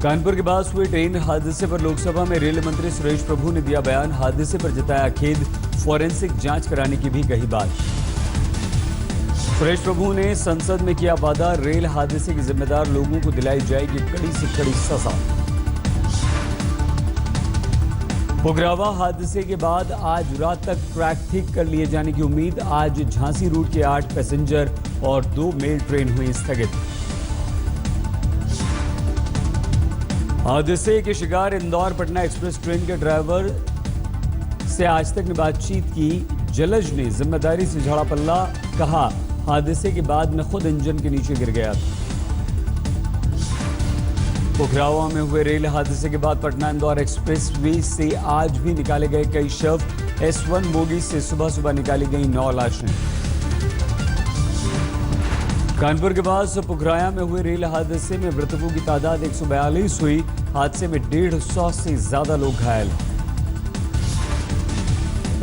कानपुर के पास हुए ट्रेन हादसे पर लोकसभा में रेल मंत्री सुरेश प्रभु ने दिया बयान। हादसे पर जताया खेद, फॉरेंसिक जांच कराने की भी कही बात। सुरेश प्रभु ने संसद में किया वादा, रेल हादसे के जिम्मेदार लोगों को दिलाई जाएगी कड़ी से कड़ी सजा। पुगरावा हादसे के बाद आज रात तक ट्रैक ठीक कर लिए जाने की उम्मीद। आज झांसी रूट के 8 पैसेंजर और 2 मेल ट्रेन हुई स्थगित। हादसे के शिकार इंदौर पटना एक्सप्रेस ट्रेन के ड्राइवर से आज तक ने बातचीत की। जलज ने जिम्मेदारी से झाड़ा पल्ला, कहा हादसे के बाद मैं खुद इंजन के नीचे गिर गया था। पोखरावा में हुए रेल हादसे के बाद पटना इंदौर एक्सप्रेस वे से आज भी निकाले गए कई शव। S1 बोगी से सुबह सुबह निकाली गई 9 लाशें। कानपुर के पास पुखराया में हुए रेल हादसे में मृतकों की तादाद 142 हुई। हादसे में 150 से ज्यादा लोग घायल।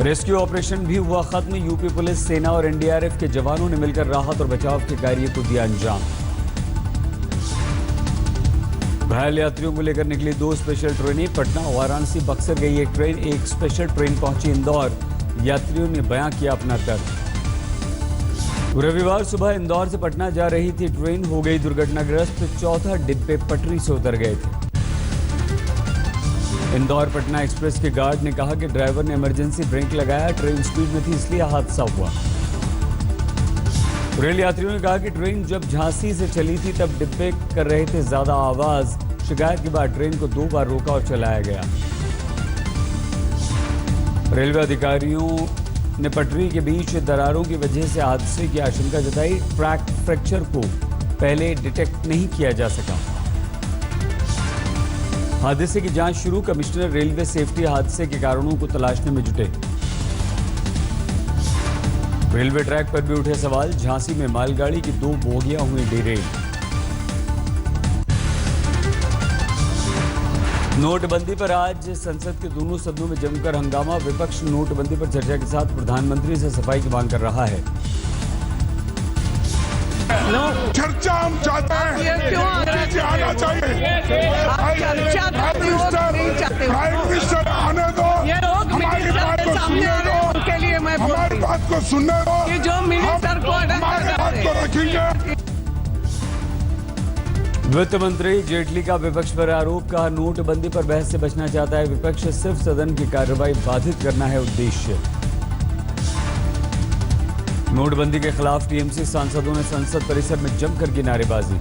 रेस्क्यू ऑपरेशन भी हुआ खत्म। यूपी पुलिस, सेना और NDRF के जवानों ने मिलकर राहत और बचाव के कार्य को दिया अंजाम। घायल यात्रियों को लेकर निकली 2 स्पेशल ट्रेनें। पटना वाराणसी बक्सर गई एक ट्रेन, एक स्पेशल ट्रेन पहुंची इंदौर। यात्रियों ने बयां किया अपना दर्द। रविवार सुबह इंदौर से पटना जा रही थी ट्रेन, हो गई दुर्घटनाग्रस्त। 14 डिब्बे पटरी से उतर गए थे। इंदौर पटना एक्सप्रेस के गार्ड ने कहा कि ड्राइवर ने इमरजेंसी ब्रेक लगाया, ट्रेन स्पीड में थी इसलिए हादसा हुआ। रेल यात्रियों ने कहा कि ट्रेन जब झांसी से चली थी तब डिब्बे कर रहे थे ज्यादा आवाज। शिकायत के बाद ट्रेन को 2 बार रोका और चलाया गया। रेलवे अधिकारियों ने पटरी के बीच दरारों की वजह से हादसे की आशंका जताई। ट्रैक फ्रैक्चर को पहले डिटेक्ट नहीं किया जा सका। हादसे की जांच शुरू। कमिश्नर रेलवे सेफ्टी हादसे के कारणों को तलाशने में जुटे। रेलवे ट्रैक पर भी उठे सवाल। झांसी में मालगाड़ी की 2 बोगियां हुई डिरेल। नोटबंदी पर आज संसद के दोनों सदनों में जमकर हंगामा। विपक्ष नोटबंदी पर चर्चा के साथ प्रधानमंत्री से सफाई की मांग कर रहा है। चर्चा हम चाहते हैं, आना चाहिए। प्राइम मिनिस्टर आने दो, हमारी बात को सुनने दो, हमारी बात को सुनने दो, जो मिनिस्टर को हमारी बात को रखेंगे। वित्त मंत्री जेटली का विपक्ष पर आरोप, कहा नोटबंदी पर बहस से बचना चाहता है विपक्ष, सिर्फ सदन की कार्रवाई बाधित करना है उद्देश्य। नोटबंदी के खिलाफ टीएमसी सांसदों ने संसद परिसर में जमकर की नारेबाजी।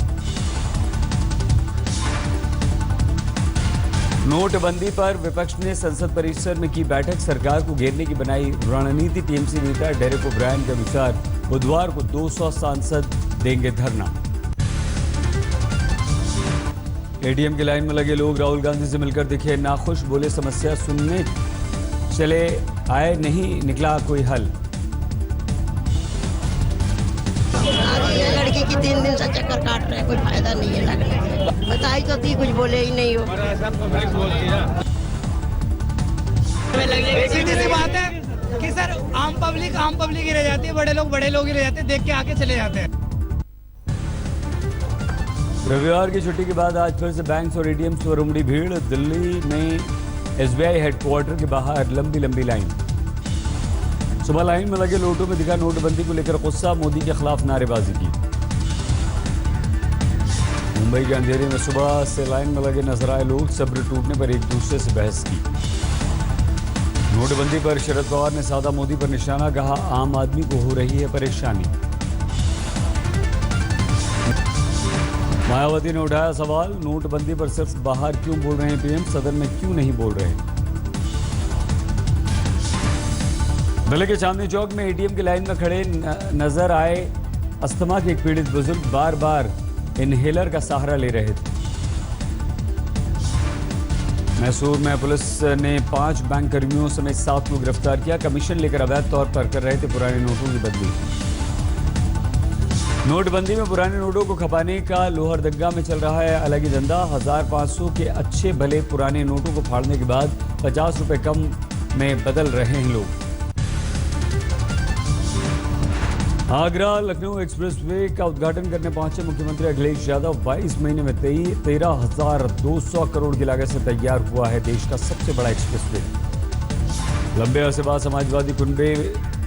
नोटबंदी पर विपक्ष ने संसद परिसर में की बैठक, सरकार को घेरने की बनाई रणनीति। टीएमसी नेता डेरेक ओब्रायन के अनुसार बुधवार को 200 सांसद देंगे धरना। एटीएम की लाइन में लगे लोग राहुल गांधी से मिलकर दिखे नाखुश, बोले समस्या सुनने चले आए, नहीं निकला कोई हल। ये लड़की की 3 दिन से चक्कर काट रहे, कोई फायदा नहीं है लगने से। बताई तो थी, कुछ बोले ही नहीं हो। सीधी सी बात है कि सर आम पब्लिक ही रह जाती है, बड़े लोग ही रह जाते हैं, देख के आके चले जाते हैं। रविवार की छुट्टी के बाद आज फिर से बैंक्स और एटीएम पर उमड़ी भीड़। दिल्ली में SBI हेडक्वार्टर के बाहर लंबी लाइन। सुबह लाइन में लगे लोगों में दिखा नोटबंदी को लेकर गुस्सा, मोदी के खिलाफ नारेबाजी की। मुंबई के अंधेरे में सुबह से लाइन में लगे नजर आए लोग, सब्र टूटने पर एक दूसरे से बहस की। नोटबंदी पर शरद पवार ने साधा मोदी पर निशाना, कहा आम आदमी को हो रही है परेशानी। मायावती ने उठाया सवाल, नोटबंदी पर सिर्फ बाहर क्यों बोल रहे हैं पीएम, सदन में क्यों नहीं बोल रहे। दिल्ली के चांदनी चौक में एटीएम की लाइन में खड़े नजर आए अस्थमा के एक पीड़ित बुजुर्ग, बार इनहेलर का सहारा ले रहे थे। मैसूर में पुलिस ने 5 बैंक कर्मियों समेत 7 को गिरफ्तार किया। कमीशन लेकर अवैध तौर पर कर रहे थे पुराने नोटों की बदली। नोटबंदी में पुराने नोटों को खपाने का लोहरदगा में चल रहा है अलग ही धंधा। 1500 के अच्छे भले पुराने नोटों को फाड़ने के बाद 50 रुपए कम में बदल रहे हैं लोग। आगरा लखनऊ एक्सप्रेसवे का उद्घाटन करने पहुंचे मुख्यमंत्री अखिलेश यादव। 22 महीने में 13,200 करोड़ की लागत से तैयार हुआ है देश का सबसे बड़ा एक्सप्रेसवे। लंबे अरसे बाद समाजवादी कुनबे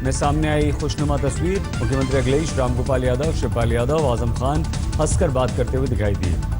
में सामने आई खुशनुमा तस्वीर। मुख्यमंत्री अखिलेश, रामगोपाल यादव, शिवपाल यादव, आजम खान हंसकर बात करते हुए दिखाई दिए।